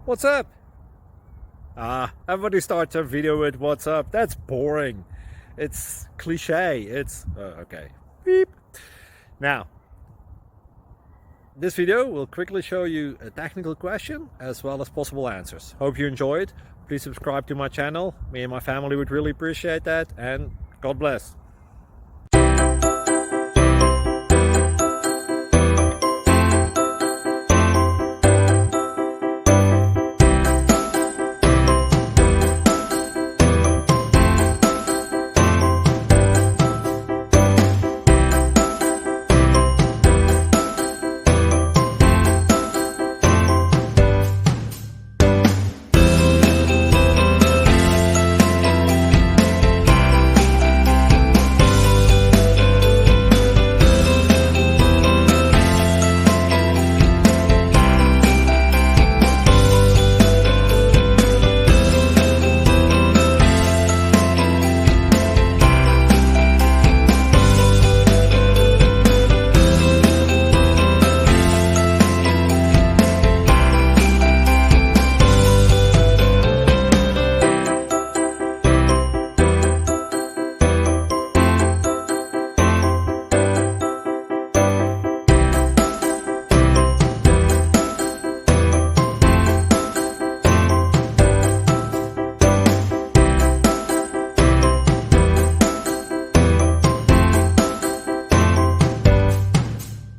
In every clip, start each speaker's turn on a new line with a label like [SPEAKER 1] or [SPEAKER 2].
[SPEAKER 1] What's up? Everybody starts a video with what's up. That's boring. It's cliche. It's okay. Beep. Now, this video will quickly show you a technical question as well as possible answers. Hope you enjoy it. Please subscribe to my channel. Me and my family would really appreciate that, and God bless.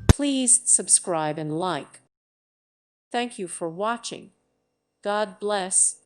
[SPEAKER 2] Please subscribe and like. Thank you for watching. God bless.